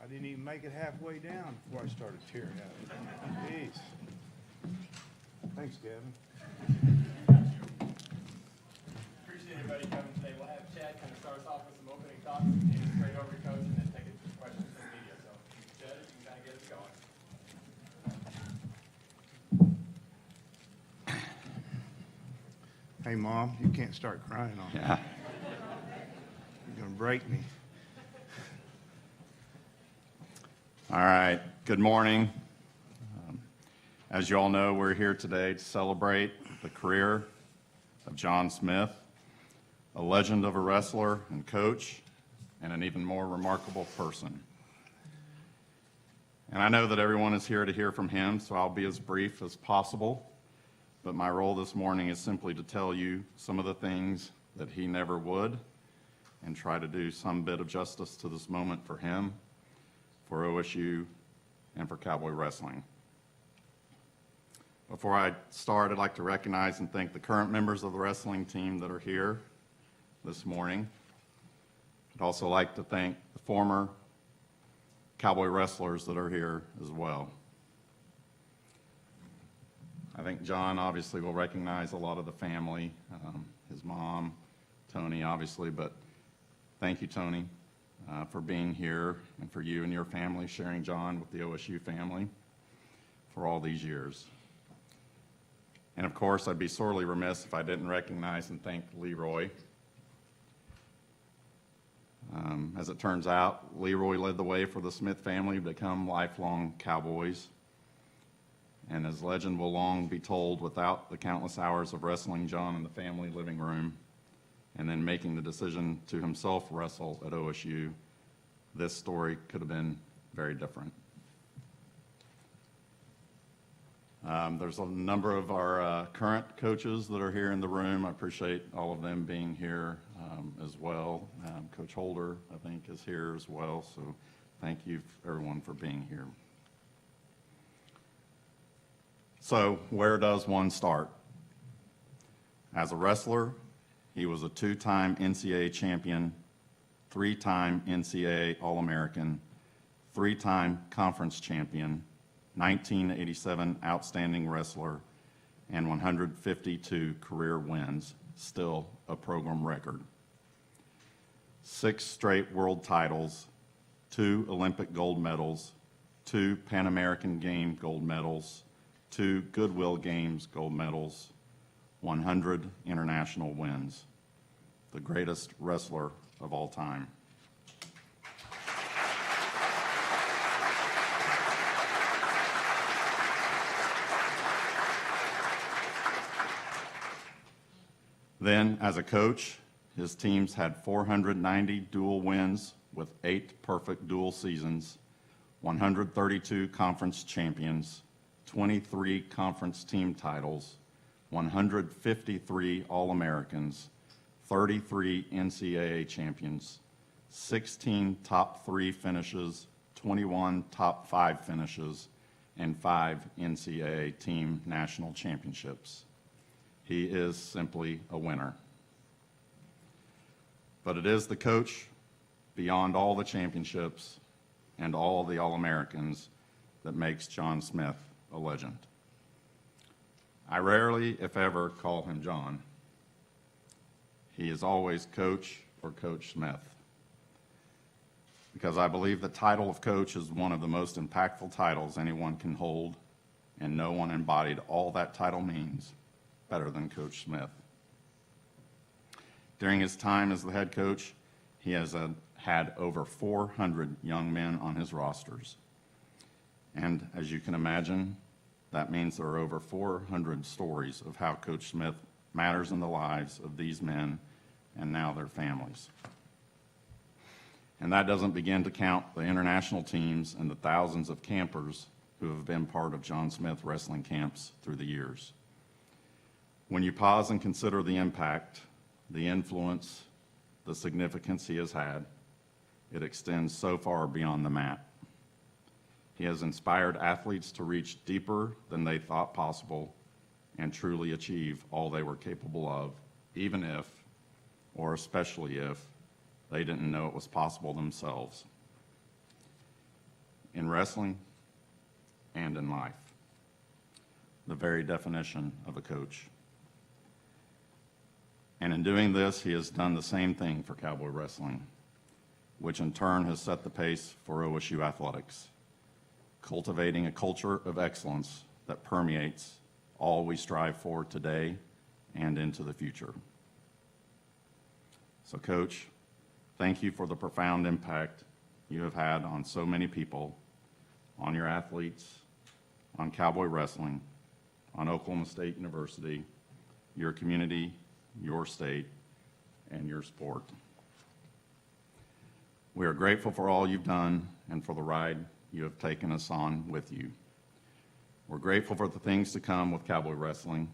didn't even make it halfway down before I started tearing up. Jeez. Thanks, Gavin. Appreciate everybody coming today. We'll have Chad kind of start us off with some opening thoughts, and take it straight over to Coach, and then take it to questions from the media. So, Chad, you can kind of get us going. Hey, Mom, you can't start crying on me. Yeah. You're going to break me. All right. Good morning. As you all know, we're here today to celebrate the career of John Smith, a legend of a wrestler and coach, and an even more remarkable person. And I know that everyone is here to hear from him, so I'll be as brief as possible. But my role this morning is simply to tell you some of the things that he never would, and try to do some bit of justice to this moment for him, for OSU, and for Cowboy wrestling. Before I start, I'd like to recognize and thank the current members of the wrestling team that are here this morning. I'd also like to thank the former Cowboy wrestlers that are here as well. I think John obviously will recognize a lot of the family, his mom, Tony obviously, but thank you, Tony, for being here, and for you and your family sharing John with the OSU family for all these years. And of course, I'd be sorely remiss if I didn't recognize and thank Leroy. As it turns out, Leroy led the way for the Smith family to become lifelong Cowboys. And his legend will long be told without the countless hours of wrestling John in the family living room, and then making the decision to himself wrestle at OSU, this story could have been very different. There's a number of our current coaches that are here in the room. I appreciate all of them being here as well. Coach Holder, I think, is here as well, so thank you everyone for being here. So where does one start? As a wrestler, he was a two-time NCAA champion, three-time NCAA All-American, three-time conference champion, 1987 outstanding wrestler, and 152 career wins, still a program record. 6 straight world titles, 2 Olympic gold medals, 2 Pan American Game gold medals, 2 Goodwill Games gold medals, 100 international wins. The greatest wrestler of all time. Then, as a coach, his teams had 490 dual wins with 8 perfect dual seasons, 132 conference champions, 23 conference team titles, 153 All-Americans, 33 NCAA champions, 16 top 3 finishes, 21 top 5 finishes, and 5 NCAA team national championships. He is simply a winner. But it is the coach, beyond all the championships and all the All-Americans, that makes John Smith a legend. I rarely, if ever, call him John. He is always Coach or Coach Smith, because I believe the title of coach is one of the most impactful titles anyone can hold, and no one embodied all that title means better than Coach Smith. During his time as the head coach, he has had over 400 young men on his rosters. And as you can imagine, that means there are over 400 stories of how Coach Smith matters in the lives of these men and now their families. And that doesn't begin to count the international teams and the thousands of campers who have been part of John Smith wrestling camps through the years. When you pause and consider the impact, the influence, the significance he has had, it extends so far beyond the mat. He has inspired athletes to reach deeper than they thought possible and truly achieve all they were capable of, even if, or especially if, they didn't know it was possible themselves. in wrestling and in life. The very definition of a coach. And in doing this, he has done the same thing for Cowboy wrestling, which in turn has set the pace for OSU athletics, cultivating a culture of excellence that permeates all we strive for today and into the future. So, Coach, thank you for the profound impact you have had on so many people, on your athletes, on Cowboy wrestling, on Oklahoma State University, your community, your state, and your sport. We are grateful for all you've done and for the ride you have taken us on with you. We're grateful for the things to come with Cowboy wrestling.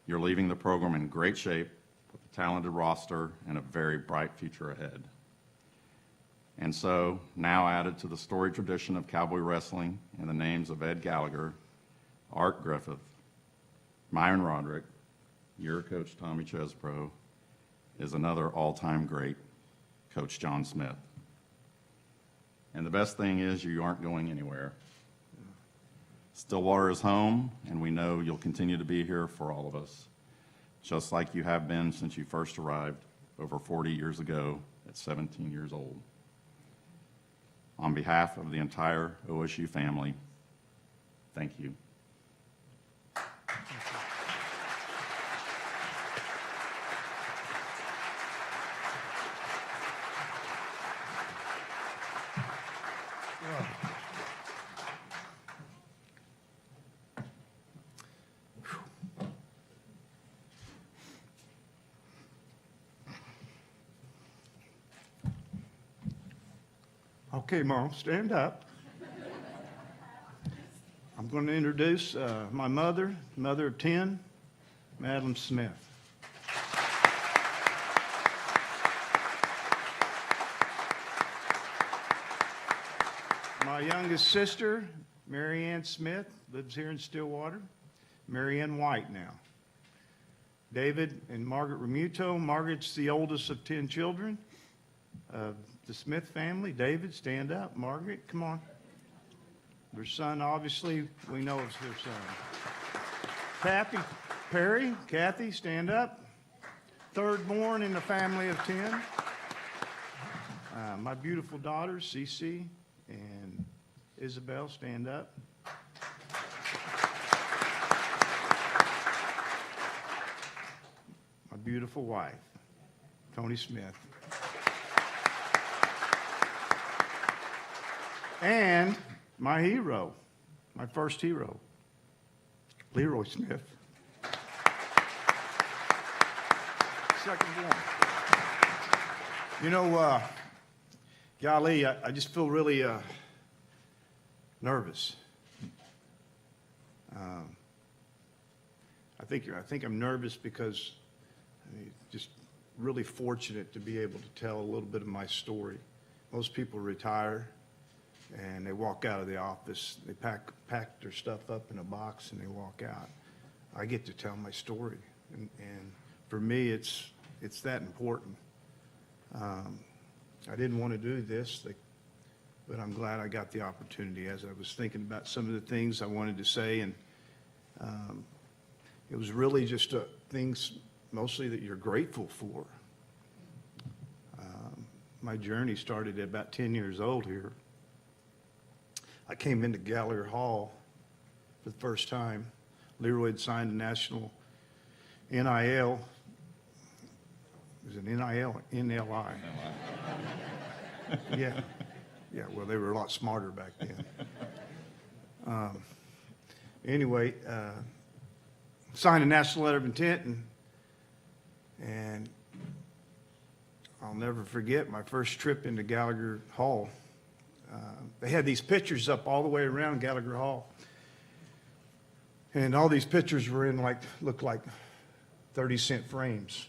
You're leaving the program in great shape with a talented roster and a very bright future ahead. And so, now added to the storied tradition of Cowboy wrestling in the names of Ed Gallagher, Art Griffith, Myron Roderick, your coach Tommy Chespro, is another all-time great, Coach John Smith. And the best thing is you aren't going anywhere. Stillwater is home, and we know you'll continue to be here for all of us, just like you have been since you first arrived over 40 years ago at 17 years old. On behalf of the entire OSU family, thank you. Okay, Mom, stand up. I'm going to introduce my mother of 10, Madeline Smith. My youngest sister, Mary Ann Smith, lives here in Stillwater. Mary Ann White now. David and Margaret Remuto. Margaret's the oldest of 10 children. The Smith family. David, stand up. Margaret, come on. Their son, obviously, we know it's their son. Kathy Perry. Kathy, stand up. Third born in the family of 10. My beautiful daughters, Cece and Isabel, stand up. My beautiful wife, Tony Smith. And my hero, my first hero, Leroy Smith. Second one. You know, golly, I just feel really nervous. I think I'm nervous because I'm just really fortunate to be able to tell a little bit of my story. Most people retire and they walk out of the office. They pack their stuff up in a box and they walk out. I get to tell my story, and for me, it's that important. I didn't want to do this, but I'm glad I got the opportunity. As I was thinking about some of the things I wanted to say, and it was really just things mostly that you're grateful for. My journey started at about 10 years old here. I came into Gallagher Hall for the first time. Leroy had signed a national NIL. It was an NIL, NLI. Yeah. Yeah, well, they were a lot smarter back then. Anyway, signed a national letter of intent, and I'll never forget my first trip into Gallagher Hall. They had these pictures up all the way around Gallagher Hall. And all these pictures were looked like 30-cent frames,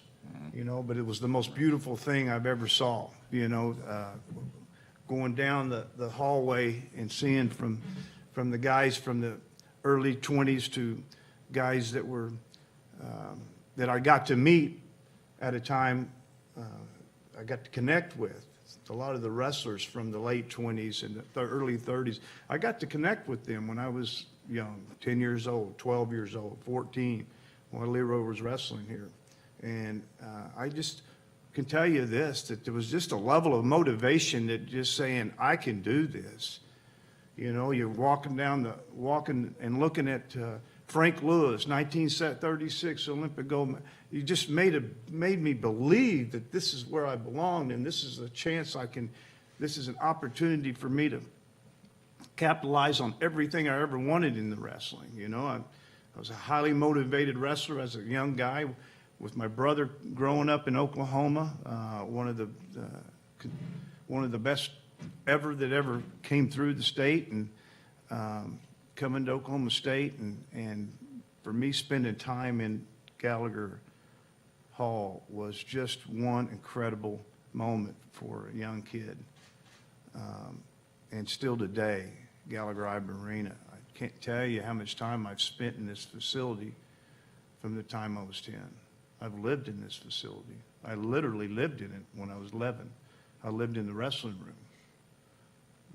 you know, but it was the most beautiful thing I've ever saw, you know, going down the hallway and seeing from the guys from the early 20s to guys that were, that I got to meet at a time I got to connect with a lot of the wrestlers from the late 20s and the early 30s. I got to connect with them when I was young, 10 years old, 12 years old, 14, when Leroy was wrestling here. And I just can tell you this, that there was just a level of motivation that just saying, I can do this. You know, you're walking and looking at Frank Lewis, 1936 Olympic gold. You just made me believe that this is where I belonged, and this is a chance this is an opportunity for me to capitalize on everything I ever wanted in the wrestling. You know, I was a highly motivated wrestler as a young guy with my brother growing up in Oklahoma, one of the best ever that ever came through the state, and coming to Oklahoma State, and for me spending time in Gallagher Hall was just one incredible moment for a young kid. And still today, Gallagher-Iba Arena, I can't tell you how much time I've spent in this facility from the time I was 10. I've lived in this facility. I literally lived in it when I was 11. I lived in the wrestling room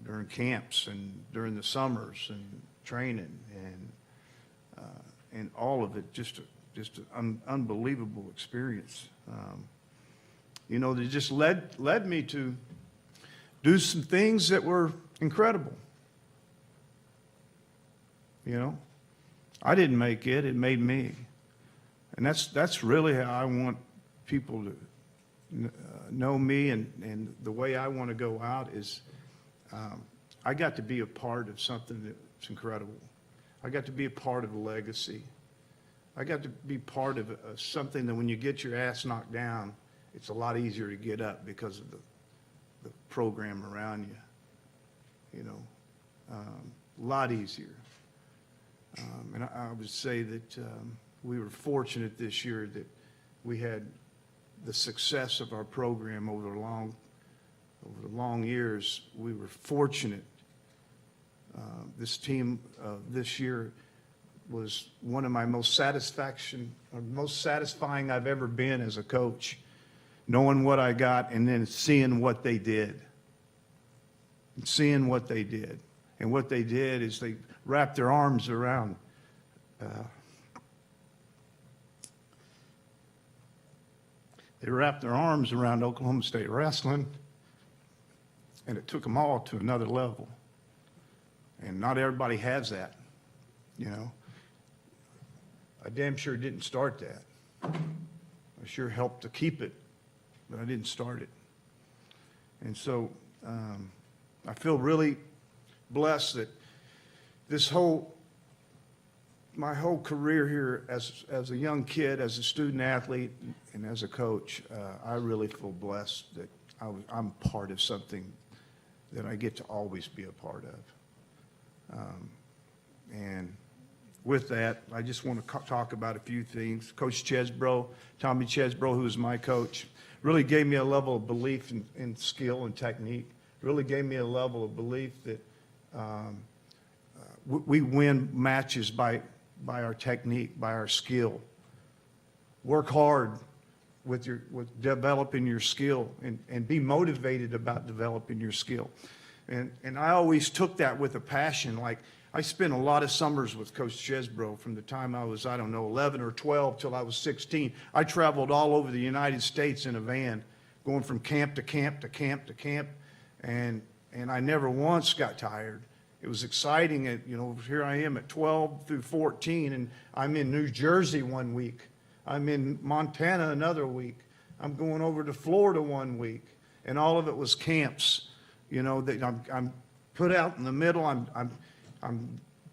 during camps and during the summers and training, and all of it, just an unbelievable experience. You know, that just led me to do some things that were incredible. You know, I didn't make it; it made me. And that's really how I want people to know me, and the way I want to go out is I got to be a part of something that's incredible. I got to be a part of a legacy. I got to be part of something that when you get your ass knocked down, it's a lot easier to get up because of the program around you. You know, a lot easier. And I would say that we were fortunate this year that we had the success of our program over the long years. We were fortunate. This team this year was one of my most satisfying I've ever been as a coach, knowing what I got and then seeing what they did. And what they did is they wrapped their arms around Oklahoma State wrestling, and it took them all to another level. And not everybody has that, you know. I damn sure didn't start that. I sure helped to keep it, but I didn't start it. And so I feel really blessed that my whole career here as a young kid, as a student athlete, and as a coach, I really feel blessed that I'm part of something that I get to always be a part of. And with that, I just want to talk about a few things. Coach Chesbro, Tommy Chesbro, who was my coach, really gave me a level of belief in skill and technique, really gave me a level of belief that we win matches by our technique, by our skill. Work hard with developing your skill, and be motivated about developing your skill. And I always took that with a passion. Like, I spent a lot of summers with Coach Chesbro from the time I was, 11 or 12 till I was 16. I traveled all over the United States in a van, going from camp to camp to camp to camp, and I never once got tired. It was exciting. You know, here I am at 12 through 14, and I'm in New Jersey one week. I'm in Montana another week. I'm going over to Florida one week, and all of it was camps. You know, that I'm put out in the middle. I'm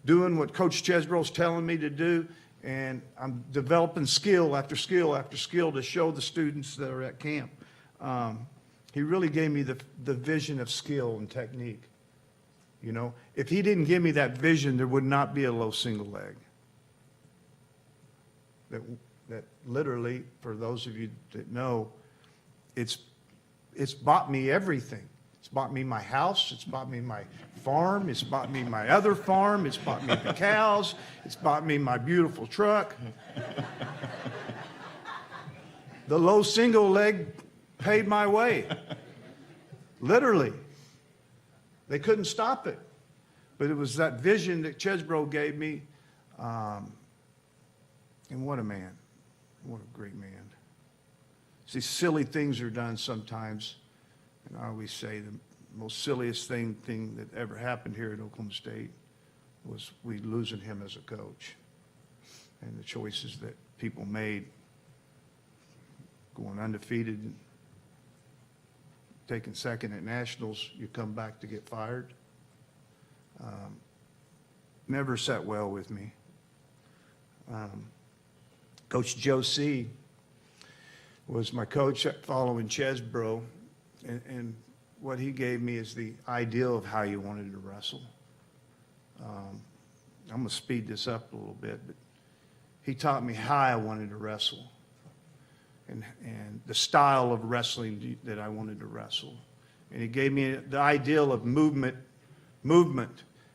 doing what Coach Chesbro's telling me to do, and I'm developing skill after skill after skill to show the students that are at camp. He really gave me the vision of skill and technique. You know, if he didn't give me that vision, there would not be a low single leg. That literally, for those of you that know, it's bought me everything. It's bought me my house. It's bought me my farm. It's bought me my other farm. It's bought me the cows. It's bought me my beautiful truck. The low single leg paid my way. Literally. They couldn't stop it. But it was that vision that Chesbro gave me. And what a man. What a great man. See, silly things are done sometimes. And I always say the most silliest thing that ever happened here at Oklahoma State was we losing him as a coach. And the choices that people made, going undefeated, taking second at nationals, you come back to get fired. Never sat well with me. Coach Joe C. was my coach following Chesbro, and what he gave me is the ideal of how you wanted to wrestle. I'm going to speed this up a little bit, but he taught me how I wanted to wrestle and the style of wrestling that I wanted to wrestle. And he gave me the ideal of movement,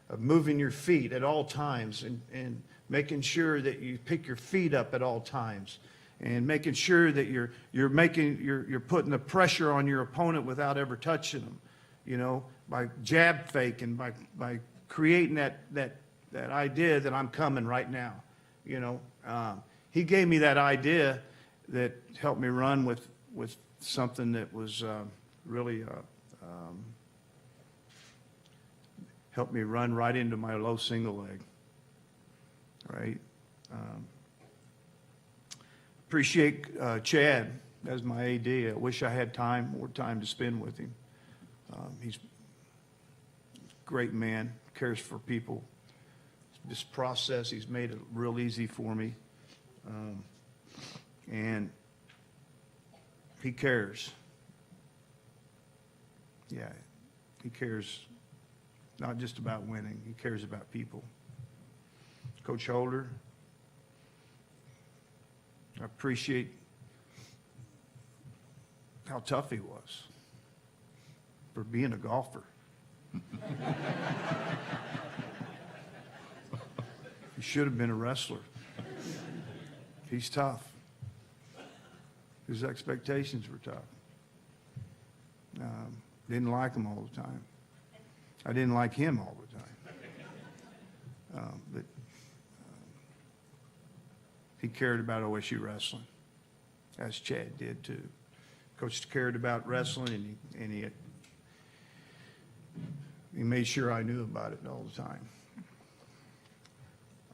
of moving your feet at all times and making sure that you pick your feet up at all times and making sure that you're putting the pressure on your opponent without ever touching them, you know, by jab fake and by creating that idea that I'm coming right now, you know. He gave me that idea that helped me run with something that was really helped me run right into my low single leg, right? Appreciate Chad as my AD. I wish I had more time to spend with him. He's a great man, cares for people. This process, he's made it real easy for me. And he cares. Yeah, he cares not just about winning. He cares about people. Coach Holder, I appreciate how tough he was for being a golfer. He should have been a wrestler. He's tough. His expectations were tough. Didn't like him all the time. I didn't like him all the time. But he cared about OSU wrestling, as Chad did too. Coach cared about wrestling, and he made sure I knew about it all the time.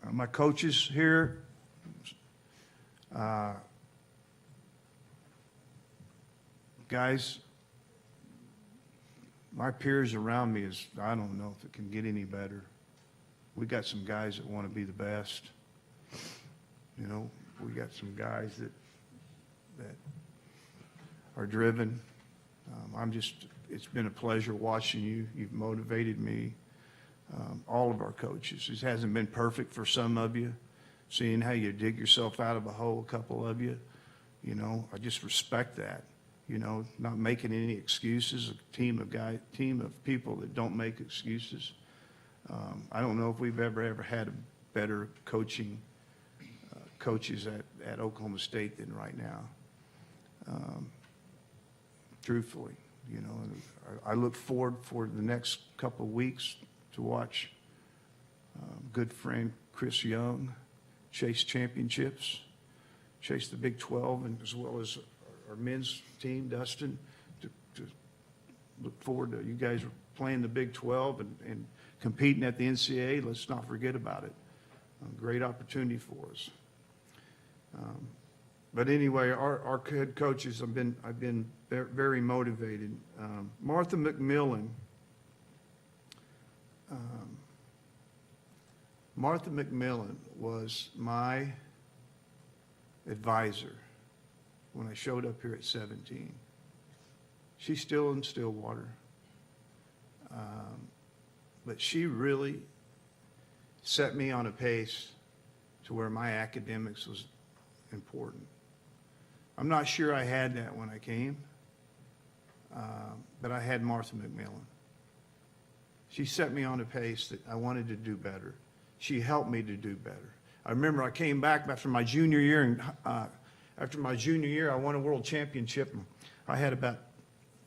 My coaches here, guys, my peers around me I don't know if it can get any better. We got some guys that want to be the best. You know, we got some guys that are driven. It's been a pleasure watching you. You've motivated me. All of our coaches. It hasn't been perfect for some of you, seeing how you dig yourself out of a hole, a couple of you. You know, I just respect that. You know, not making any excuses, a team of people that don't make excuses. I don't know if we've ever had a better coaches at Oklahoma State than right now. Truthfully, you know, I look forward for the next couple of weeks to watch good friend Chris Young chase championships, chase the Big 12, and as well as our men's team, Dustin, to look forward to you guys playing the Big 12 and competing at the NCAA. Let's not forget about it. A great opportunity for us. But anyway, our head coaches, I've been very motivated. Martha McMillan. Martha McMillan was my advisor when I showed up here at 17. She's still in Stillwater. But she really set me on a pace to where my academics was important. I'm not sure I had that when I came, but I had Martha McMillan. She set me on a pace that I wanted to do better. She helped me to do better. I remember I came back after my junior year, and after my junior year, I won a world championship. And I had about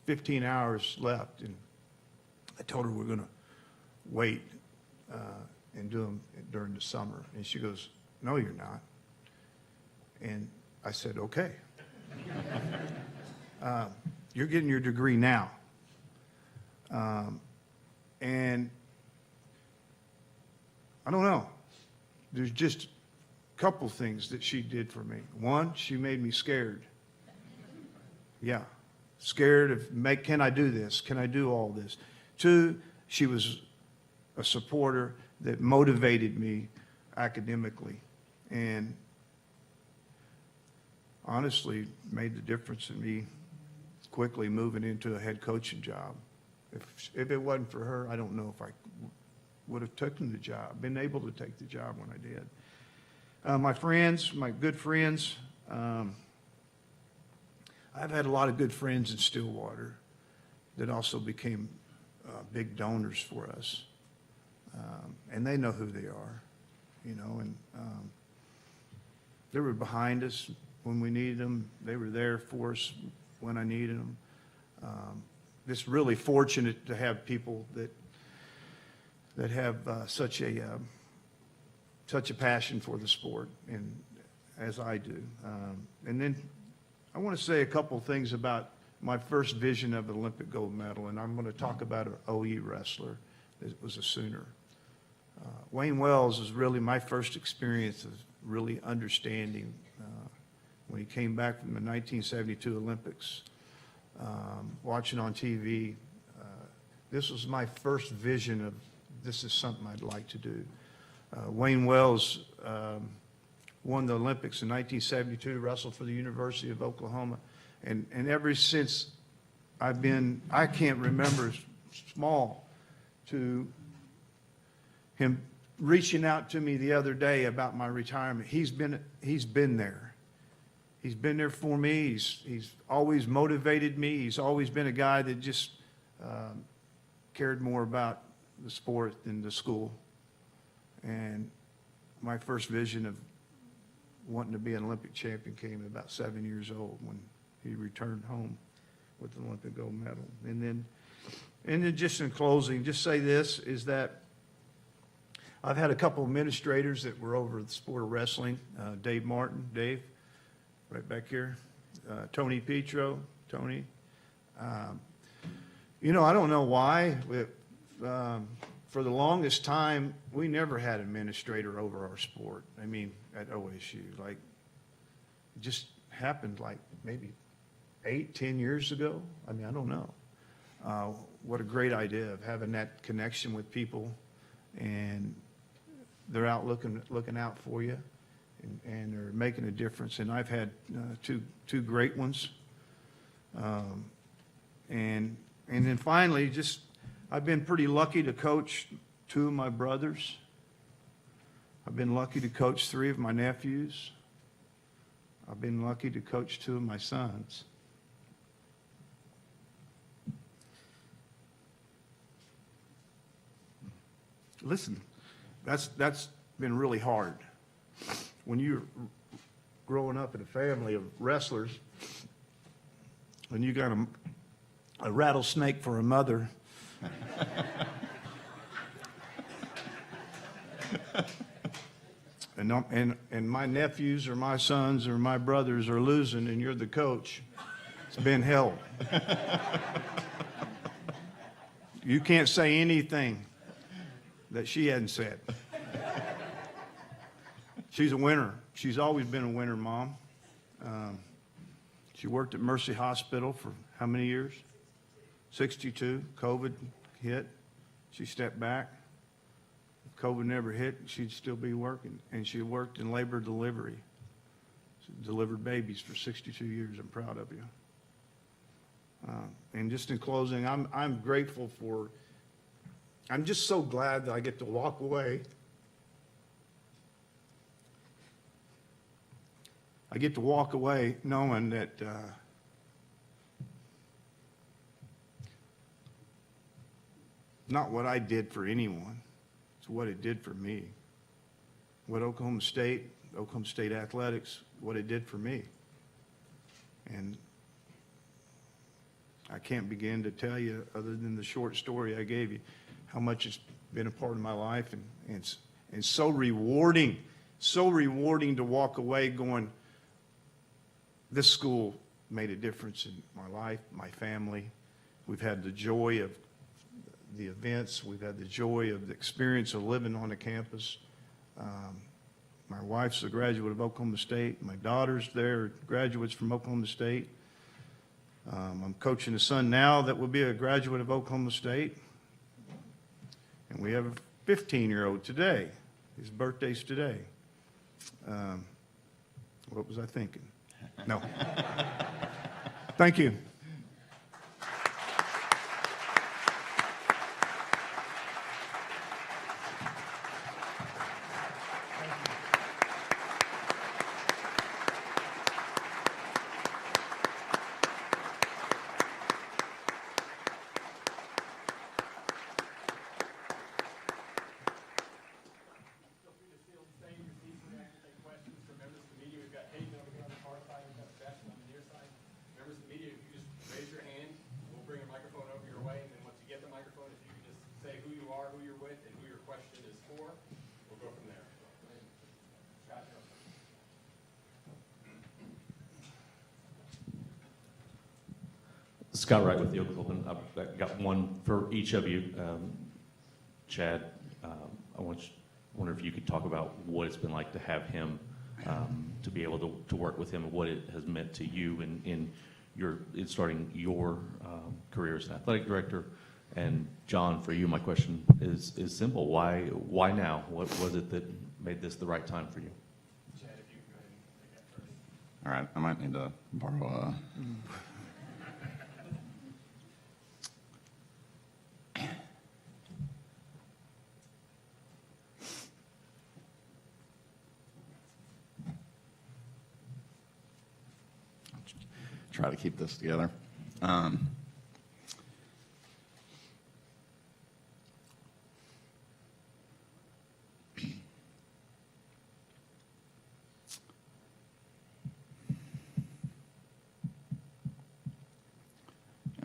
15 hours left, and I told her we're going to wait and do them during the summer. And she goes, "No, you're not." And I said, "Okay. You're getting your degree now." And I don't know. There's just a couple things that she did for me. One, she made me scared. Yeah, scared of, can I do this? Can I do all this? Two, she was a supporter that motivated me academically and honestly made the difference in me quickly moving into a head coaching job. If it wasn't for her, I don't know if I would have taken the job, been able to take the job when I did. My friends, my good friends, I've had a lot of good friends in Stillwater that also became big donors for us. And they know who they are, you know, and they were behind us when we needed them. They were there for us when I needed them. Just really fortunate to have people that have such a passion for the sport, and as I do. And then I want to say a couple things about my first vision of an Olympic gold medal, and I'm going to talk about an OE wrestler that was a Sooner. Wayne Wells is really my first experience of really understanding when he came back from the 1972 Olympics, watching on TV. This was my first vision of this is something I'd like to do. Wayne Wells won the Olympics in 1972, wrestled for the University of Oklahoma. And ever since I can't remember small, to him reaching out to me the other day about my retirement. He's been there. He's been there for me. He's always motivated me. He's always been a guy that just cared more about the sport than the school. And my first vision of wanting to be an Olympic champion came at about 7 years old when he returned home with the Olympic gold medal. And then just in closing, just say this, is that I've had a couple of administrators that were over the sport of wrestling. Dave Martin, Dave, right back here. Tony Petro, Tony. You know, I don't know why. For the longest time, we never had an administrator over our sport. I mean, at OSU, like, it just happened like maybe 8-10 years ago. I mean, I don't know. What a great idea of having that connection with people, and they're out looking out for you, and they're making a difference. And I've had two great ones. And then finally, just I've been pretty lucky to coach 2 of my brothers. I've been lucky to coach 3 of my nephews. I've been lucky to coach 2 of my sons. Listen, that's been really hard. When you're growing up in a family of wrestlers, and you got a rattlesnake for a mother, and my nephews or my sons or my brothers are losing, and you're the coach, it's been hell. You can't say anything that she hadn't said. She's a winner. She's always been a winner, Mom. She worked at Mercy Hospital for how many years? 62. COVID hit. She stepped back. If COVID never hit, she'd still be working. And she worked in labor delivery. She delivered babies for 62 years. I'm proud of you. And just in closing, I'm grateful for, I'm just so glad that I get to walk away. I get to walk away knowing that not what I did for anyone, it's what it did for me. What Oklahoma State Athletics, what it did for me. And I can't begin to tell you, other than the short story I gave you, how much it's been a part of my life, and so rewarding to walk away going, this school made a difference in my life, my family. We've had the joy of the events. We've had the joy of the experience of living on the campus. My wife's a graduate of Oklahoma State. My daughters there are graduates from Oklahoma State. I'm coaching a son now that will be a graduate of Oklahoma State. And we have a 15-year-old today. His birthday's today. What was I thinking? No. Thank you. Feel free to stay on the stage. Your seats are actually take questions from members of the media. We've got Hayden over here on the far side. We've got Sebastian on the near side. Members of the media, if you just raise your hand, we'll bring a microphone over your way. And then once you get the microphone, if you can just say who you are, who you're with, and who your question is for, we'll go from there. Scott, you're up. Scott Wright with the Oklahoma. I've got one for each of you. Chad, I wonder if you could talk about what it's been like to have him, to be able to work with him, and what it has meant to you in starting your career as an athletic director. And John, for you, my question is simple. Why now? What was it that made this the right time for you? Chad, if you can go ahead and take that first. All right, I might need to borrow try to keep this together. And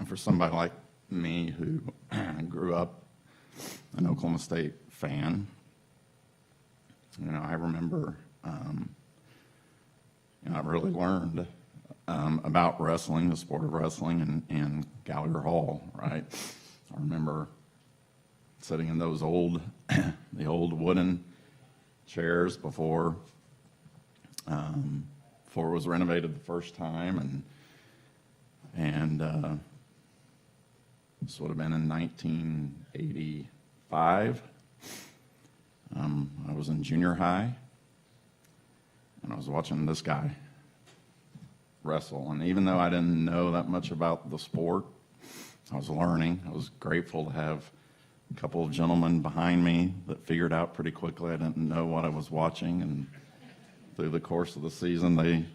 for somebody like me who grew up an Oklahoma State fan, I remember, I really learned about wrestling, the sport of wrestling, in Gallagher Hall, right? I remember sitting in those the old wooden chairs before it was renovated the first time, and this would have been in 1985. I was in junior high, and I was watching this guy wrestle. And even though I didn't know that much about the sport, I was learning. I was grateful to have a couple of gentlemen behind me that figured out pretty quickly I didn't know what I was watching. And through the course of the season, they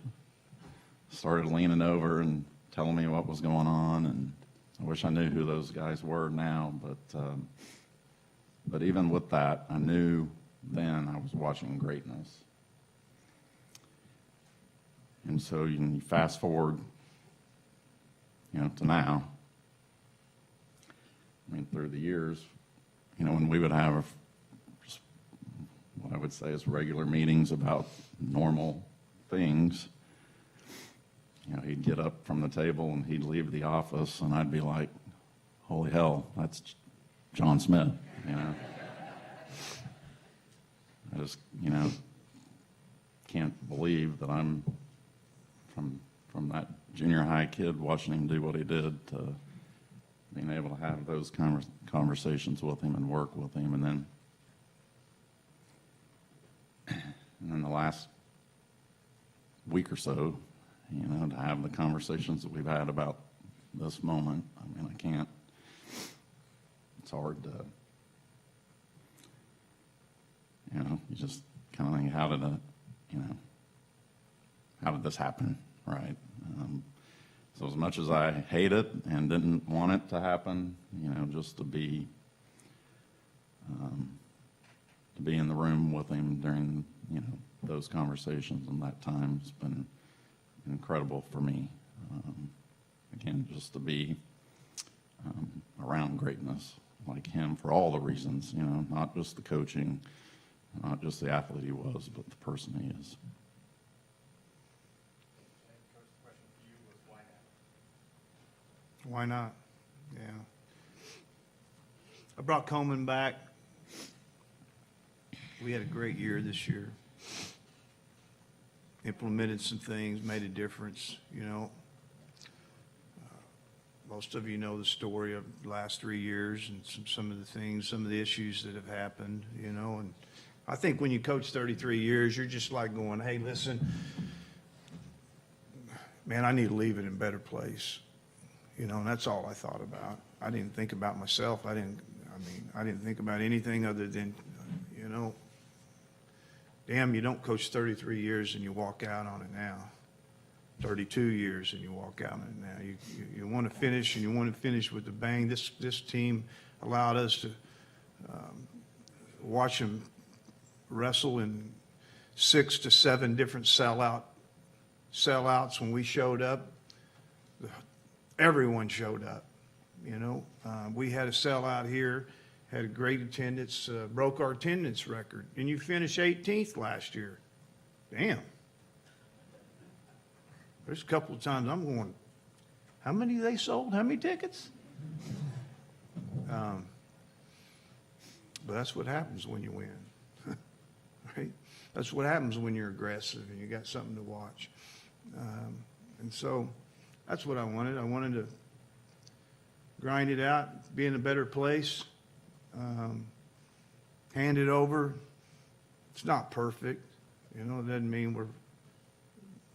started leaning over and telling me what was going on. And I wish I knew who those guys were now. But even with that, I knew then I was watching greatness. And so you fast forward, to now. I mean, through the years, when we would have just what I would say is regular meetings about normal things, he'd get up from the table and he'd leave the office, and I'd be like, holy hell, that's John Smith, I just, can't believe that I'm from that junior high kid watching him do what he did to being able to have those conversations with him and work with him. And then the last week or so, to have the conversations that we've had about this moment. I mean, I can't, it's hard to, you just kind of think, how did this happen, right? So as much as I hate it and didn't want it to happen, just to be in the room with him during, those conversations and that time has been incredible for me. Again, just to be around greatness like him for all the reasons, you know, not just the coaching, not just the athlete he was, but the person he is. And Coach, the question for you was why now? Why not? Yeah. I brought Coleman back. We had a great year this year. Implemented some things, made a difference, you know. Most of you know the story of the last 3 years and some of the things, some of the issues that have happened, you know. And I think when you coach 33 years, you're just like going, hey, listen, man, I need to leave it in a better place. You know, and that's all I thought about. I didn't think about myself. I didn't think about anything other than, you know, damn, you don't coach 33 years and you walk out on it now. 32 years and you walk out on it now. You want to finish, and you want to finish with a bang. This team allowed us to watch them wrestle in 6 to 7 different sellouts when we showed up. Everyone showed up, you know. We had a sellout here, had a great attendance, broke our attendance record, and you finished 18th last year. Damn. There's a couple of times I'm going, how many they sold? How many tickets? But that's what happens when you win, right? That's what happens when you're aggressive and you got something to watch. And so that's what I wanted. I wanted to grind it out, be in a better place, hand it over. It's not perfect. You know, it doesn't mean we're,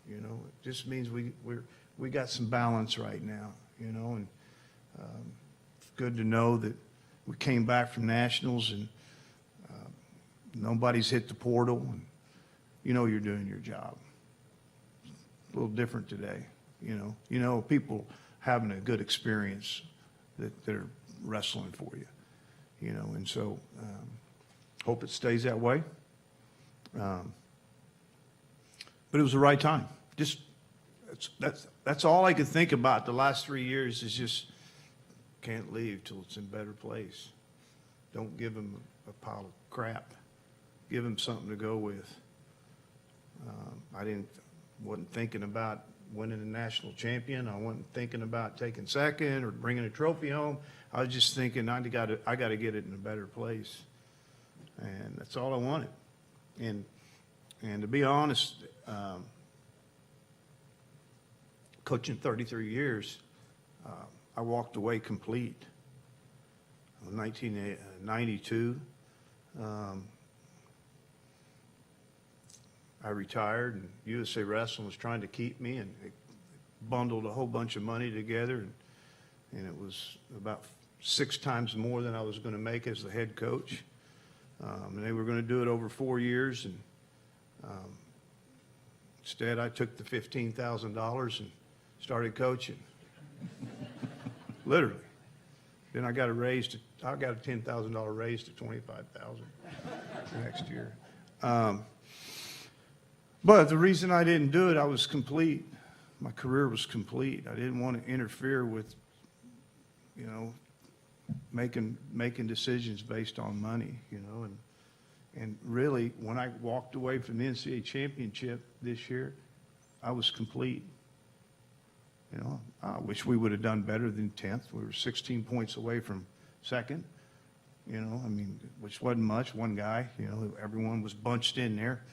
you know, it just means we got some balance right now, you know, and it's good to know that we came back from nationals and nobody's hit the portal, and you know you're doing your job. A little different today, you know, people having a good experience that are wrestling for you, you know, and so hope it stays that way. But it was the right time. Just that's all I could think about the last 3 years is just can't leave till it's in a better place. Don't give them a pile of crap. Give them something to go with. Wasn't thinking about winning a national champion. I wasn't thinking about taking second or bringing a trophy home. I was just thinking I got to get it in a better place, and that's all I wanted. And to be honest, coaching 33 years, I walked away complete. In 1992, I retired, and USA Wrestling was trying to keep me, and it bundled a whole bunch of money together, and it was about 6 times more than I was going to make as the head coach. And they were going to do it over 4 years, and instead I took the $15,000 and started coaching. Literally. Then I got a $10,000 raise to $25,000 next year. But the reason I didn't do it, I was complete. My career was complete. I didn't want to interfere with, you know, making decisions based on money, you know, and really when I walked away from the NCAA championship this year, I was complete. You know, I wish we would have done better than 10th. We were 16 points away from second, you know, I mean, which wasn't much, one guy, you know, everyone was bunched in there.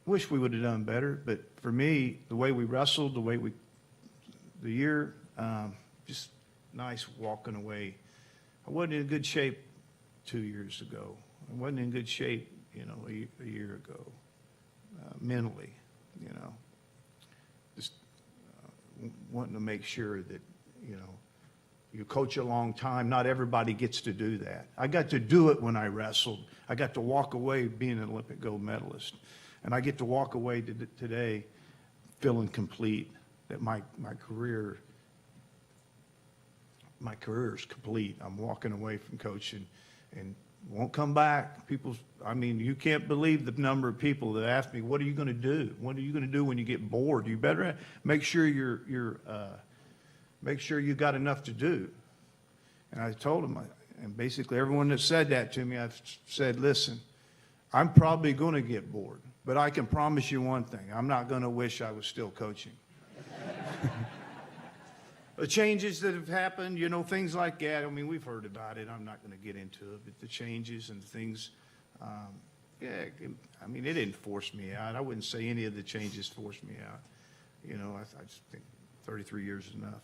Wish we would have done better, but for me, the way we wrestled, the year, just nice walking away. I wasn't in good shape 2 years ago. I wasn't in good shape, you know, a year ago, mentally, you know. Just wanting to make sure that, you know, you coach a long time. Not everybody gets to do that. I got to do it when I wrestled. I got to walk away being an Olympic gold medalist. And I get to walk away today feeling complete, that my career is complete. I'm walking away from coaching and won't come back. You can't believe the number of people that ask me, what are you going to do? What are you going to do when you get bored? You better make sure you're make sure you got enough to do. And I told him, and basically everyone that said that to me, I've said, listen, I'm probably going to get bored, but I can promise you one thing. I'm not going to wish I was still coaching. The changes that have happened, you know, things like that, I mean, we've heard about it. I'm not going to get into it, but the changes and things, yeah, I mean, it didn't force me out. I wouldn't say any of the changes forced me out. You know, I just think 33 years is enough.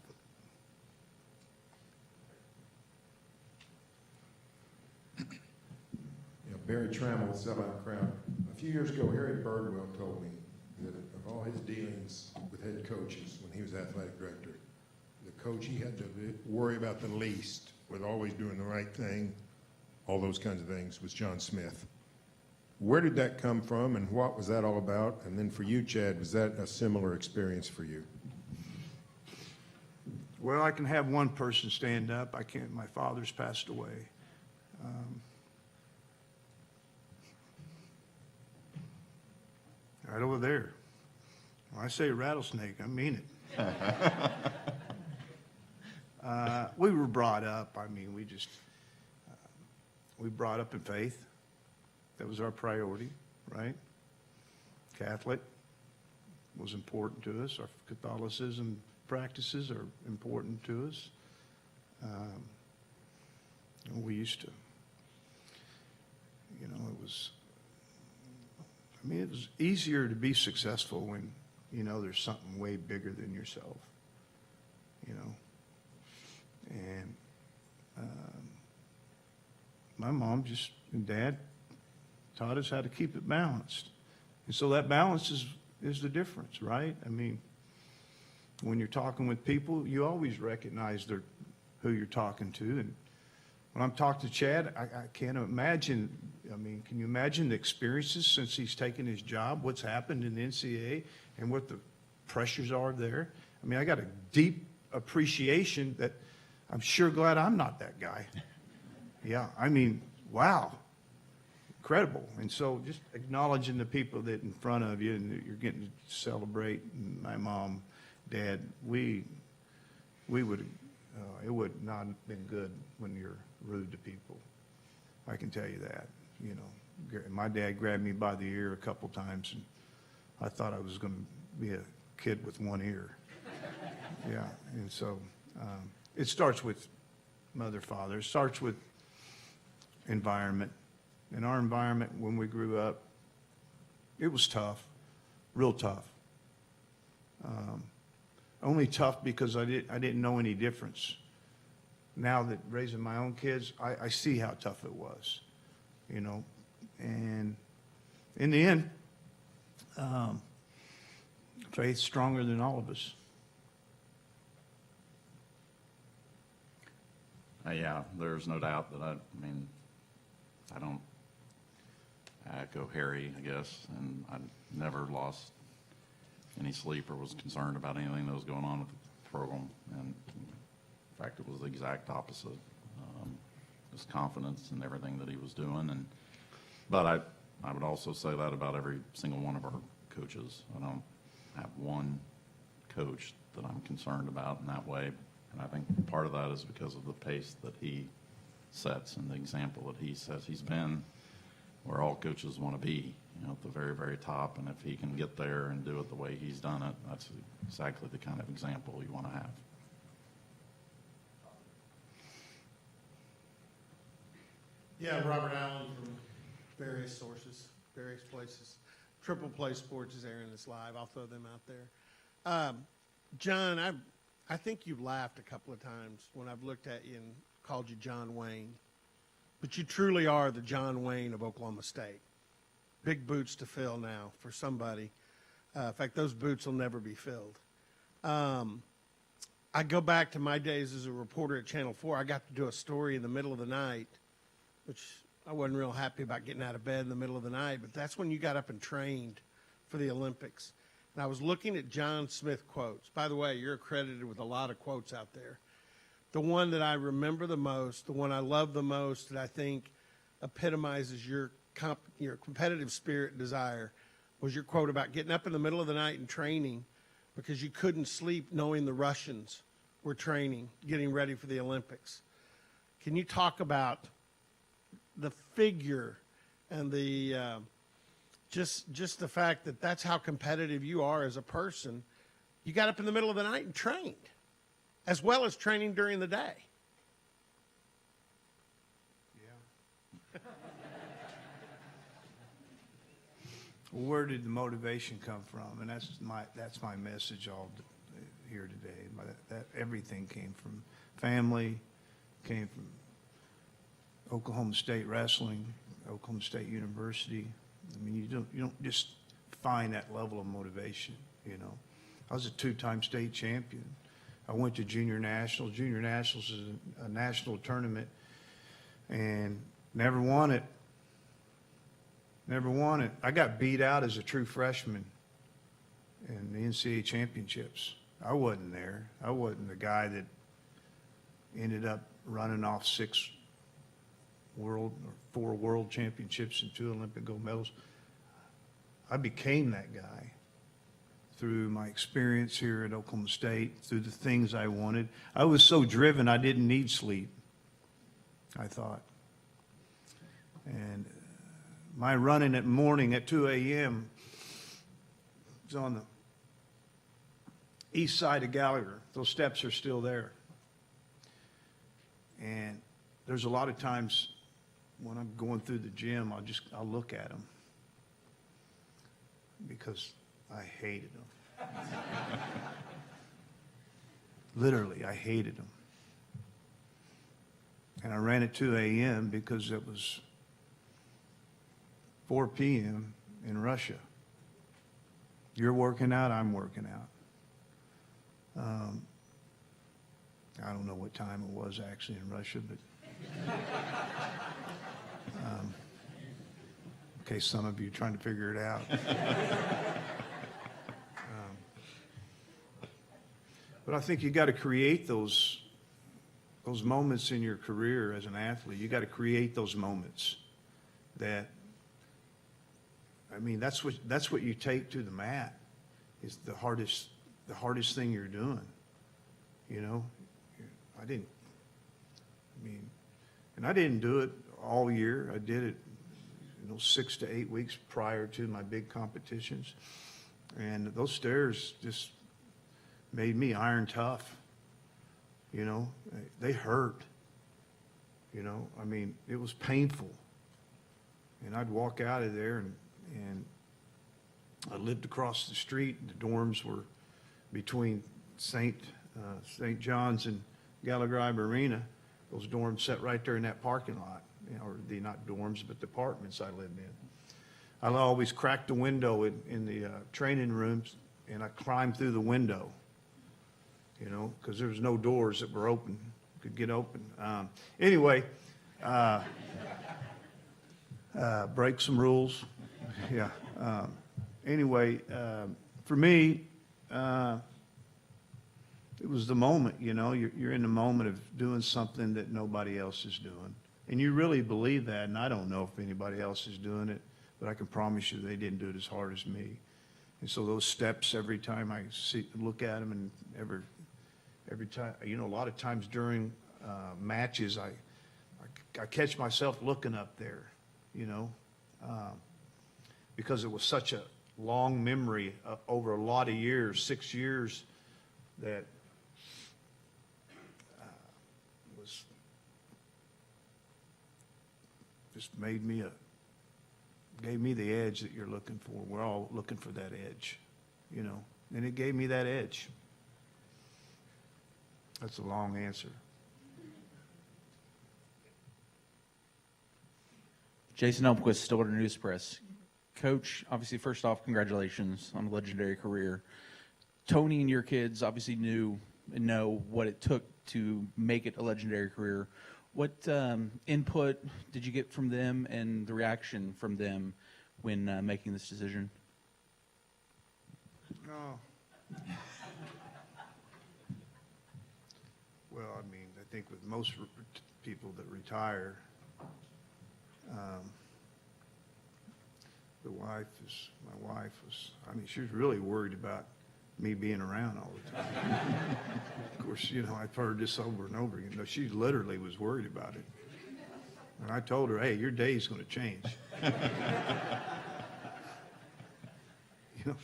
Barry Trammell, sellout crowd. A few years ago, Harry Birdwell told me that of all his dealings with head coaches when he was athletic director, the coach he had to worry about the least with always doing the right thing, all those kinds of things, was John Smith. Where did that come from, and what was that all about? And then for you, Chad, was that a similar experience for you? Well, I can have one person stand up. I can't. My father's passed away. Right over there. When I say rattlesnake, I mean it. We were brought up, I mean, we brought up in faith. That was our priority, right? Catholic was important to us. Our Catholicism practices are important to us. We used to, you know, it was easier to be successful when, you know, there's something way bigger than yourself, you know. And my mom and dad taught us how to keep it balanced. And so that balance is the difference, right? I mean, when you're talking with people, you always recognize who you're talking to. And when I'm talking to Chad, I can't imagine, I mean, can you imagine the experiences since he's taken his job, what's happened in the NCAA and what the pressures are there? I mean, I got a deep appreciation that I'm sure glad I'm not that guy. Yeah, I mean, wow, incredible. And so just acknowledging the people that in front of you and that you're getting to celebrate. And my mom, dad, we would, it would not have been good when you're rude to people. I can tell you that, you know. My dad grabbed me by the ear a couple times, and I thought I was going to be a kid with one ear. Yeah, and so it starts with mother, father. It starts with environment. In our environment, when we grew up, it was tough, real tough. Only tough because I didn't know any difference. Now that raising my own kids, I see how tough it was, you know. And in the end, faith's stronger than all of us. Yeah, there's no doubt that I don't echo Harry, I guess, and I never lost any sleep or was concerned about anything that was going on with the program. And in fact, it was the exact opposite. His confidence in everything that he was doing. But I would also say that about every single one of our coaches. I don't have one coach that I'm concerned about in that way. And I think part of that is because of the pace that he sets and the example that he sets. He's been where all coaches want to be, you know, at the very, very top. And if he can get there and do it the way he's done it, that's exactly the kind of example you want to have. Yeah, Robert Allen from various sources, various places. Triple Play Sports is airing this live. I'll throw them out there. John, I think you've laughed a couple of times when I've looked at you and called you John Wayne. But you truly are the John Wayne of Oklahoma State. Big boots to fill now for somebody. In fact, those boots will never be filled. I go back to my days as a reporter at Channel 4. I got to do a story in the middle of the night, which I wasn't real happy about getting out of bed in the middle of the night, but that's when you got up and trained for the Olympics. And I was looking at John Smith quotes. By the way, you're accredited with a lot of quotes out there. The one that I remember the most, the one I love the most, that I think epitomizes your competitive spirit and desire, was your quote about getting up in the middle of the night and training because you couldn't sleep knowing the Russians were training, getting ready for the Olympics. Can you talk about the figure and the just the fact that that's how competitive you are as a person? You got up in the middle of the night and trained, as well as training during the day. Where did the motivation come from? And that's my message all here today. That everything came from family, came from Oklahoma State wrestling, Oklahoma State University. I mean, you don't just find that level of motivation, you know. I was a two-time state champion. I went to junior nationals. Junior nationals is a national tournament, and never won it. Never won it. I got beat out as a true freshman in the NCAA championships. I wasn't there. I wasn't the guy that ended up running off 4 world championships and 2 Olympic gold medals. I became that guy through my experience here at Oklahoma State, through the things I wanted. I was so driven I didn't need sleep, I thought. And my running at morning at 2 a.m. was on the east side of Gallagher. Those steps are still there. And there's a lot of times when I'm going through the gym, I'll look at them because I hated them. Literally, I hated them. And I ran at 2 a.m. because it was 4 p.m. in Russia. You're working out, I'm working out. I don't know what time it was actually in Russia, but in case some of you are trying to figure it out. But I think you got to create those moments in your career as an athlete. You got to create those moments that, I mean, that's what you take to the mat. Is the hardest thing you're doing. You know, I didn't do it all year. I did it, 6 to 8 weeks prior to my big competitions, and those stairs just made me iron tough. You know, they hurt. You know, I mean, it was painful, and I'd walk out of there and I lived across the street. The dorms were between St. John's and Gallagher Arena. Those dorms sat right there in that parking lot, or not dorms, but the apartments I lived in. I always cracked the window in the training rooms, and I climbed through the window, because there was no doors that were open, could get open. Anyway, break some rules. Yeah. Anyway, for me, it was the moment, you're in the moment of doing something that nobody else is doing. And you really believe that, and I don't know if anybody else is doing it, but I can promise you they didn't do it as hard as me. And so those steps, every time I look at them, and every time, a lot of times during matches, I catch myself looking up there, because it was such a long memory over a lot of years, 6 years, that was just gave me the edge that you're looking for. We're all looking for that edge, and it gave me that edge. That's a long answer. Jason Elmquist, Stillwater News Press. Coach, obviously, first off, congratulations on a legendary career. Tony and your kids obviously know what it took to make it a legendary career. What input did you get from them and the reaction from them when making this decision? Oh. Well, I mean, I think with most people that retire, my wife was, she was really worried about me being around all the time. Of course, you know, I've heard this over and over again. No, she literally was worried about it. And I told her, hey, your day's going to change. You know,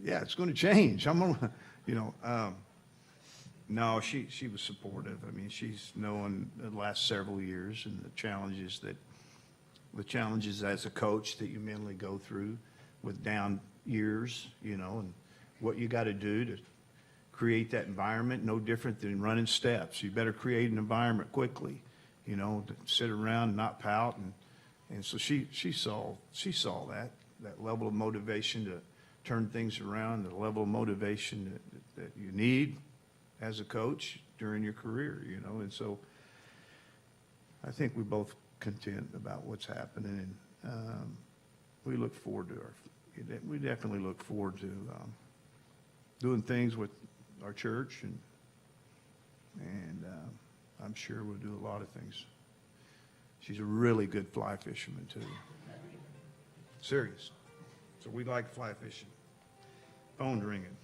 yeah, it's going to change. I'm going to, you know, no, she was supportive. I mean, she's known the last several years and the challenges as a coach that you mentally go through with down years, you know, and what you got to do to create that environment, no different than running steps. You better create an environment quickly, you know, to sit around and not pout. And so she saw that level of motivation to turn things around, the level of motivation that you need as a coach during your career, you know. And so I think we both content about what's happening, and we look forward to we definitely look forward to doing things with our church, and I'm sure we'll do a lot of things. She's a really good fly fisherman too. Serious. So we like fly fishing. Phone's ringing.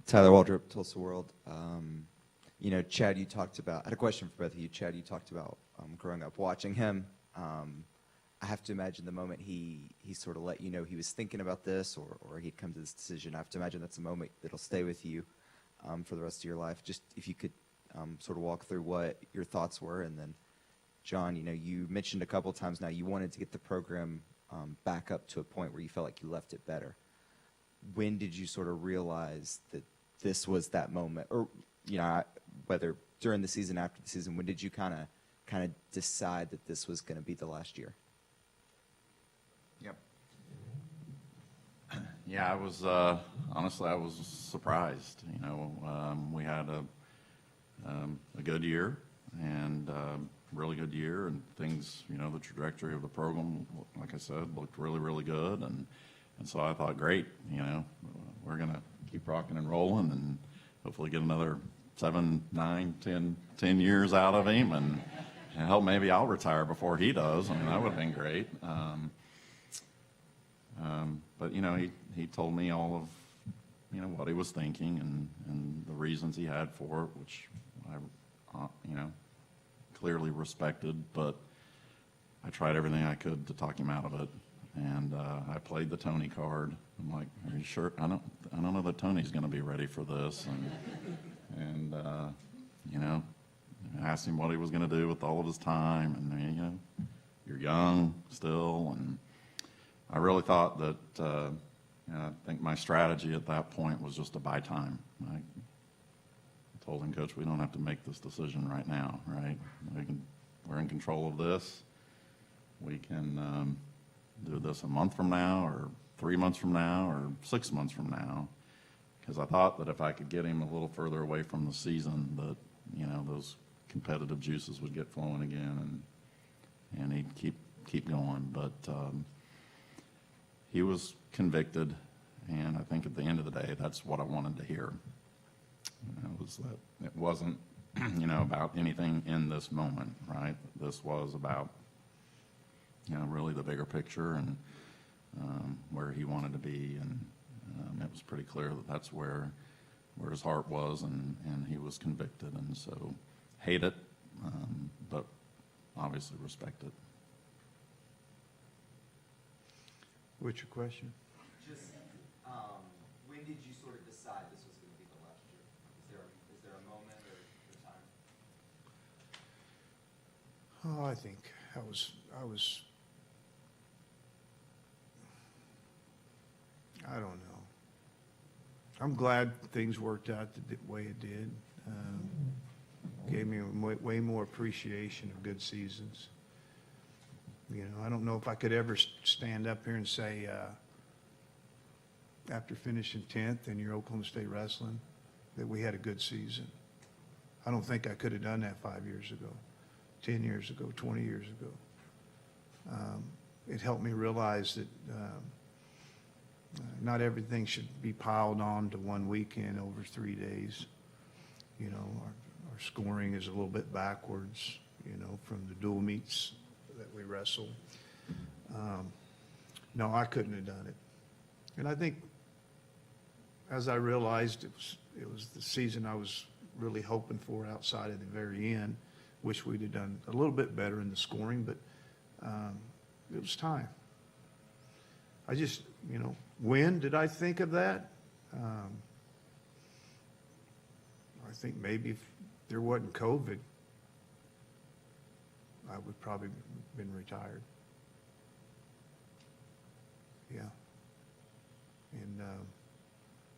Tyler Waldrop, Tulsa World. You know, Chad, you talked about, I had a question for both of you. Chad, you talked about growing up watching him. I have to imagine the moment he sort of let you know he was thinking about this, or he'd come to this decision, I have to imagine that's a moment that'll stay with you for the rest of your life. Just if you could sort of walk through what your thoughts were. And then, John, you know, you mentioned a couple of times now you wanted to get the program back up to a point where you felt like you left it better. When did you sort of realize that this was that moment? Or, you know, whether during the season, after the season, when did you kind of decide that this was going to be the last year? Yep. Yeah, I was, honestly, I was surprised. You know, we had a good year, and really good year, and things, you know, the trajectory of the program, like I said, looked really, really good. And so I thought, great, you know, we're going to keep rocking and rolling and hopefully get another 7, 9, 10 years out of him. And hell, maybe I'll retire before he does. I mean, that would have been great. But, you know, he told me all of, you know, what he was thinking and the reasons he had for it, which I, you know, clearly respected. But I tried everything I could to talk him out of it. And I played the Tony card. I'm like, are you sure? I don't know that Tony's going to be ready for this. And you know, I asked him what he was going to do with all of his time. And, you know, you're young still. And I really thought that, you know, I think my strategy at that point was just to buy time. I told him, Coach, we don't have to make this decision right now, right? We're in control of this. We can do this a month from now, or 3 months from now, or 6 months from now. Because I thought that if I could get him a little further away from the season, that, you know, those competitive juices would get flowing again, and he'd keep going. But he was convicted, and I think at the end of the day, that's what I wanted to hear. You know, was that it wasn't, you know, about anything in this moment, right? This was about, you know, really the bigger picture and where he wanted to be, and it was pretty clear that that's where his heart was, and he was convicted, and so hate it, but obviously respect it. What's your question? Just when did you sort of decide this was going to be the last year? Is there a moment or a time? Oh, I think I was I don't know. I'm glad things worked out the way it did. Gave me way more appreciation of good seasons. You know, I don't know if I could ever stand up here and say, after finishing 10th in your Oklahoma State Wrestling, that we had a good season. I don't think I could have done that 5 years ago, 10 years ago, 20 years ago. It helped me realize that not everything should be piled on to one weekend over 3 days. You know, our scoring is a little bit backwards, you know, from the dual meets that we wrestled. No, I couldn't have done it. And I think as I realized it was the season I was really hoping for outside of the very end. Wish we'd have done a little bit better in the scoring, but it was time. I just, when did I think of that? I think maybe if there wasn't COVID, I would probably have been retired. Yeah. And,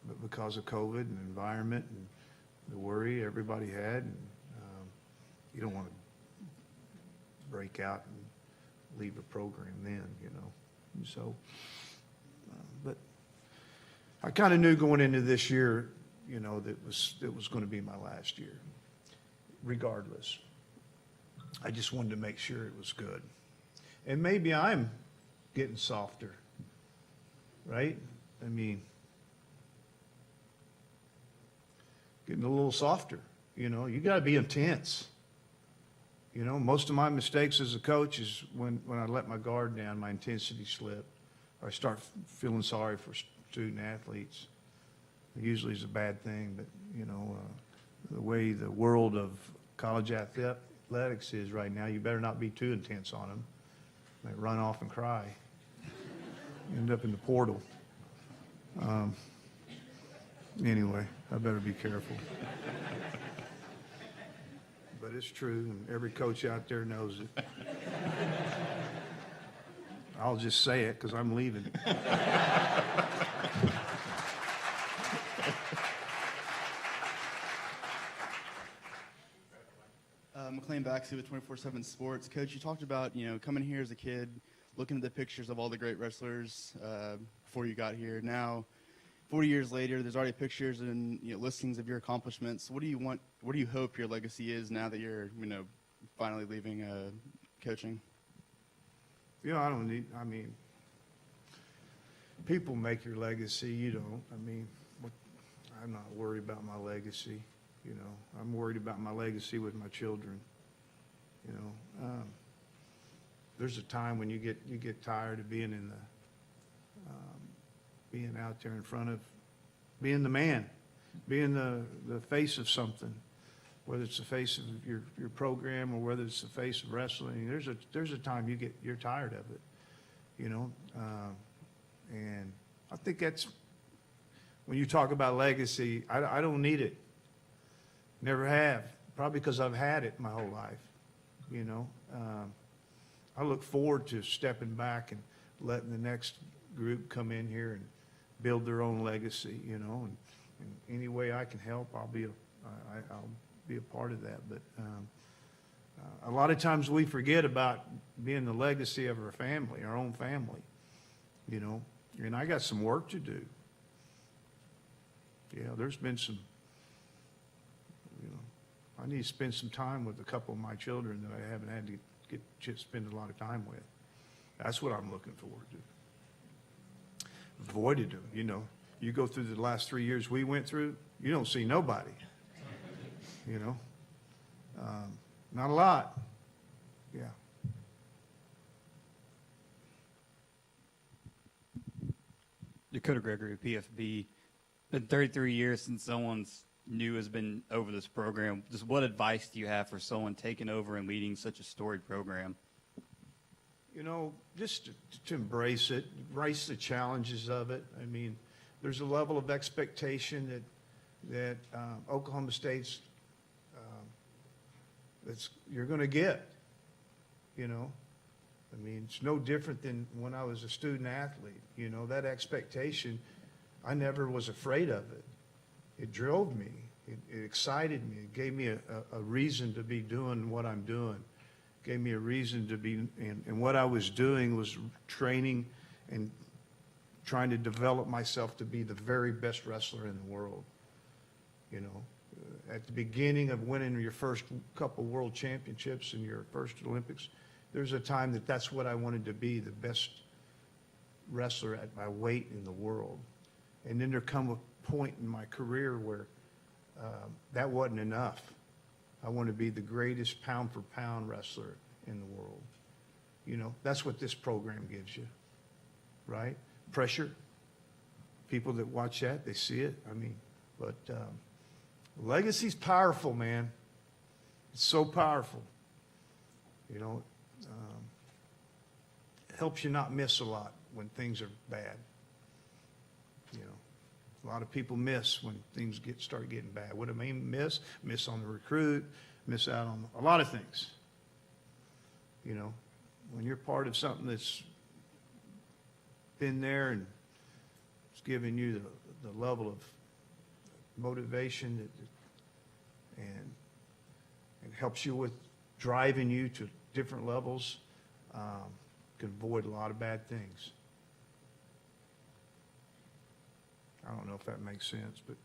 but because of COVID and the environment and the worry everybody had, and you don't want to break out and leave a program then, And so, but I kind of knew going into this year, that it was going to be my last year, regardless. I just wanted to make sure it was good. And maybe I'm getting softer, right? I mean, getting a little softer, you got to be intense. Most of my mistakes as a coach is when I let my guard down, my intensity slip, or I start feeling sorry for student athletes. It usually is a bad thing, but, the way the world of college athletics is right now, you better not be too intense on them. They run off and cry, end up in the portal. Anyway, I better be careful. But it's true, and every coach out there knows it. I'll just say it because I'm leaving. McLean Baxley with 24/7 Sports. Coach, you talked about, coming here as a kid, looking at the pictures of all the great wrestlers before you got here. Now, 40 years later, there's already pictures and listings of your accomplishments. What do you hope your legacy is now that you're, finally leaving coaching? People make your legacy, you don't. I'm not worried about my legacy, I'm worried about my legacy with my children, There's a time when you get tired of being in the, being out there in front of, being the man, being the face of something, whether it's the face of your program or whether it's the face of wrestling. There's a time you're tired of it, and I think that's, when you talk about legacy, I don't need it. Never have, probably because I've had it my whole life, I look forward to stepping back and letting the next group come in here and build their own legacy, and any way I can help, I'll be a part of that. But a lot of times we forget about being the legacy of our family, our own family, and I got some work to do. Yeah, there's been some, I need to spend some time with a couple of my children that I haven't had to spend a lot of time with. That's what I'm looking forward to. Avoided them, You go through the last 3 years we went through, you don't see nobody, Not a lot. Yeah. Dakota Gregory, PFB. Been 33 years since someone's new has been over this program. Just what advice do you have for someone taking over and leading such a storied program? Just to embrace it, embrace the challenges of it. There's a level of expectation that Oklahoma State's you're going to get. It's no different than when I was a student athlete. That expectation, I never was afraid of it. It drove me. It excited me. It gave me a reason to be doing what I'm doing. It gave me a reason to be, and what I was doing was training and trying to develop myself to be the very best wrestler in the world. At the beginning of winning your first couple world championships and your first Olympics, there's a time that's what I wanted to be, the best wrestler at my weight in the world. And then there come a point in my career where that wasn't enough. I want to be the greatest pound-for-pound wrestler in the world. You know, that's what this program gives you, right? Pressure. People that watch that, they see it. I mean, but legacy's powerful, man. It's so powerful. You know, it helps you not miss a lot when things are bad. You know, a lot of people miss when things start getting bad. What do I mean miss? Miss on the recruit, miss out on a lot of things. You know, when you're part of something that's been there and it's giving you the level of motivation and it helps you with driving you to different levels, can avoid a lot of bad things. I don't know if that makes sense, but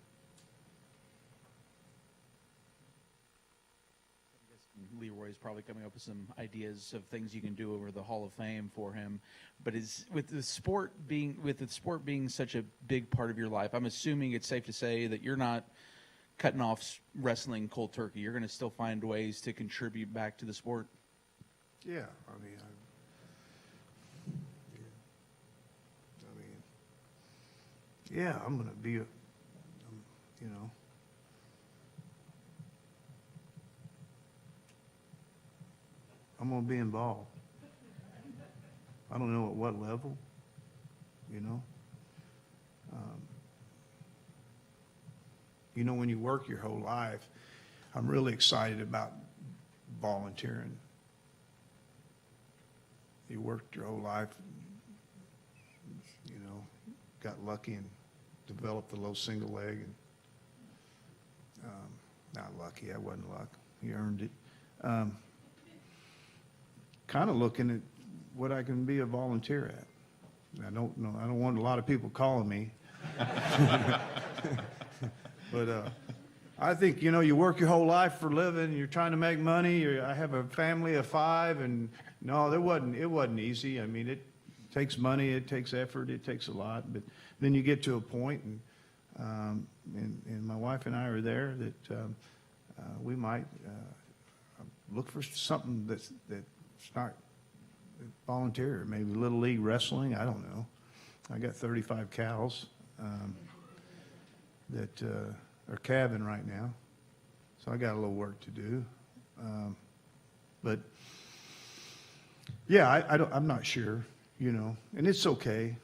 Leroy's probably coming up with some ideas of things you can do over the Hall of Fame for him. But with the sport being such a big part of your life, I'm assuming it's safe to say that you're not cutting off wrestling cold turkey. You're going to still find ways to contribute back to the sport. yeah, I mean, yeah, I'm going to be, you know, I'm going to be involved. I don't know at what level, you know. You know, when you work your whole life, I'm really excited about volunteering. You worked your whole life, you know, got lucky and developed a low single leg. And, not lucky, I wasn't lucky. You earned it. Kind of looking at what I can be a volunteer at. I don't know. I don't want a lot of people calling me. But I think, you know, you work your whole life for a living, you're trying to make money. I have a family of 5, and no, it wasn't easy. I mean, it takes money, it takes effort, it takes a lot. But then you get to a point, and my wife and I are there that we might look for something that's not volunteer, maybe Little League wrestling. I don't know. I got 35 cows that are calving right now, so I got a little work to do. But yeah, I'm not sure, you know, and it's okay.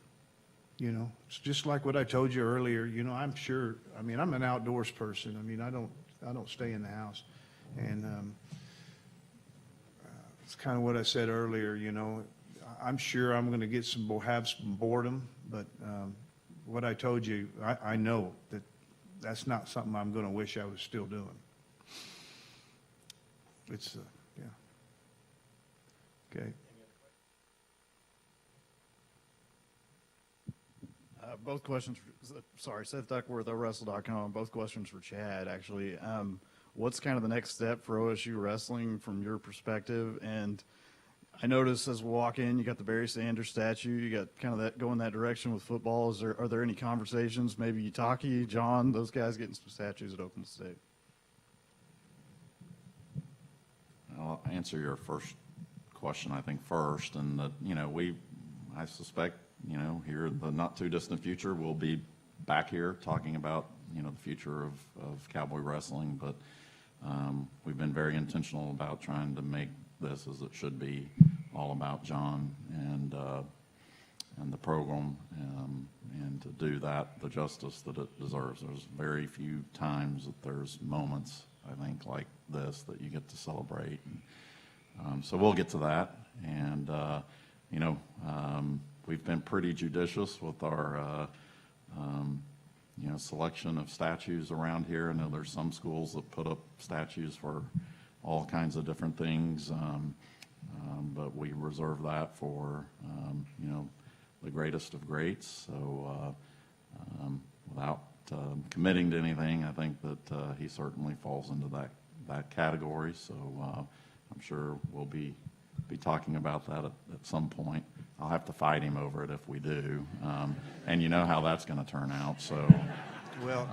You know, it's just like what I told you earlier. You know, I'm sure. I mean, I'm an outdoors person. I mean, I don't stay in the house, and it's kind of what I said earlier. You know, I'm sure I'm going to have some boredom, but what I told you, I know that that's not something I'm going to wish I was still doing. It's yeah. Okay. Both questions, Seth Duckworth, Wrestle.com. Both questions for Chad, actually. What's kind of the next step for OSU wrestling from your perspective? And I noticed as we walk in, you got the Barry Sanders statue. You got kind of that going that direction with football. Are there any conversations, maybe Utaki, John, those guys getting some statues at Oklahoma State? I'll answer your first question, I think, first. And that, you know, I suspect, you know, here in the not too distant future, we'll be back here talking about, you know, the future of Cowboy wrestling. But we've been very intentional about trying to make this, as it should be, all about John and the program, and to do that the justice that it deserves. There's very few times that there's moments, I think, like this that you get to celebrate. And, so we'll get to that. And, you know, we've been pretty judicious with our, you know, selection of statues around here. I know there's some schools that put up statues for all kinds of different things, but we reserve that for, you know, the greatest of greats. So without committing to anything, I think that he certainly falls into that category. So I'm sure we'll be talking about that at some point. I'll have to fight him over it if we do, and you know how that's going to turn out. So, well,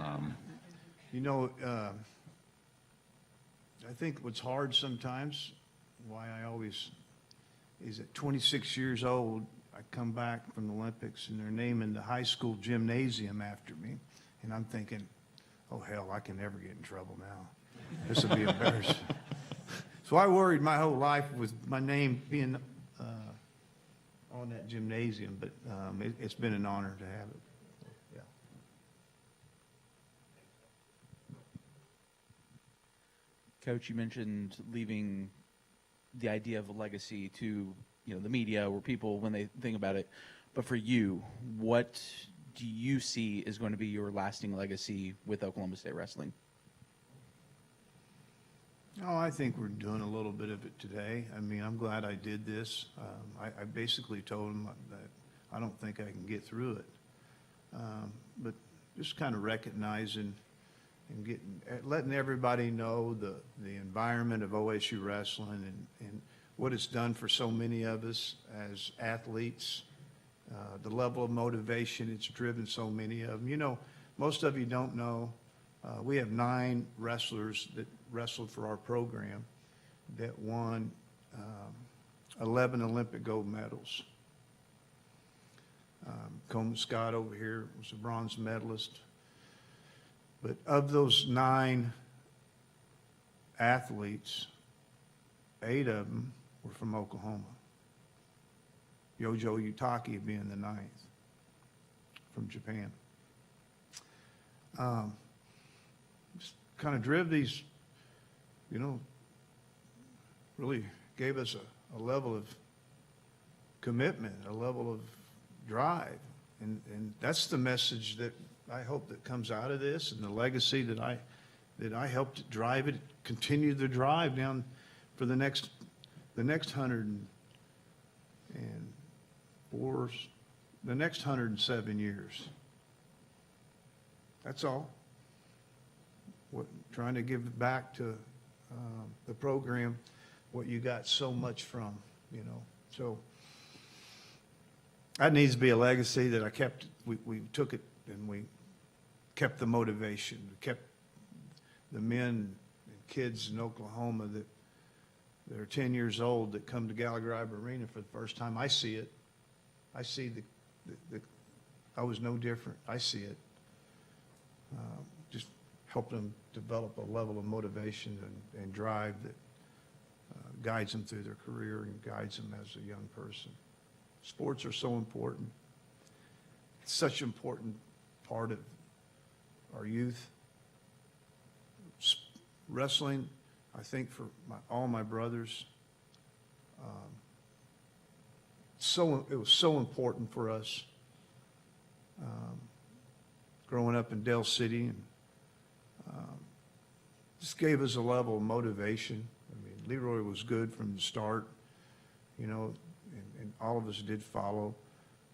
you know, I think what's hard sometimes, why I always is at 26 years old, I come back from the Olympics and they're naming the high school gymnasium after me. And I'm thinking, oh, hell, I can never get in trouble now. This will be embarrassing. So I worried my whole life with my name being on that gymnasium, but it's been an honor to have it. Yeah. Coach, you mentioned leaving the idea of a legacy to, the media or people when they think about it. But for you, what do you see is going to be your lasting legacy with Oklahoma State Wrestling? Oh, I think we're doing a little bit of it today. I mean, I'm glad I did this. I basically told them that I don't think I can get through it. But just kind of recognizing and letting everybody know the environment of OSU wrestling and what it's done for so many of us as athletes, the level of motivation it's driven so many of them. Most of you don't know, we have 9 wrestlers that wrestled for our program that won 11 Olympic gold medals. Coleman Scott over here was a bronze medalist. But of those 9 athletes, 8 of them were from Oklahoma. Yojo Utaki being the 9th from Japan. Just kind of drove these, really gave us a level of commitment, a level of drive. And that's the message that I hope that comes out of this, and the legacy that I helped drive it, continue the drive down for the next 107 years. That's all. Trying to give back to the program what you got so much from, So that needs to be a legacy that I kept. We took it and we kept the motivation. We kept the men and kids in Oklahoma that are 10 years old that come to Gallagher Arena for the first time. I see it. I see I was no different. I see it. Just help them develop a level of motivation and drive that guides them through their career and guides them as a young person. Sports are so important. It's such an important part of our youth. Wrestling, I think for all my brothers, it was so important for us growing up in Dell City, and just gave us a level of motivation. I mean, Leroy was good from the start, and all of us did follow,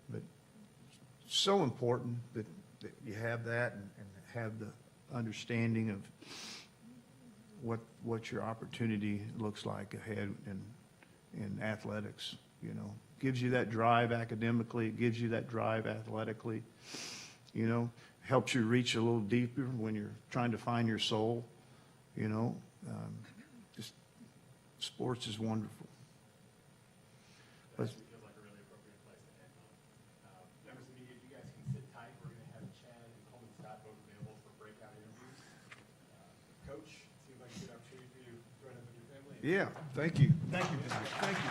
but it's so important that you have that and have the understanding of what your opportunity looks like ahead in athletics. Gives you that drive academically, it gives you that drive athletically, helps you reach a little deeper when you're trying to find your soul. Just sports is wonderful. But, Feels like a really appropriate place to end on. Members of the media, you guys can sit tight. We're going to have Chad and Coleman Scott both available for breakout interviews. Coach, seems like a good opportunity for you to join up with your family. yeah, thank you. Thank you. Thank you.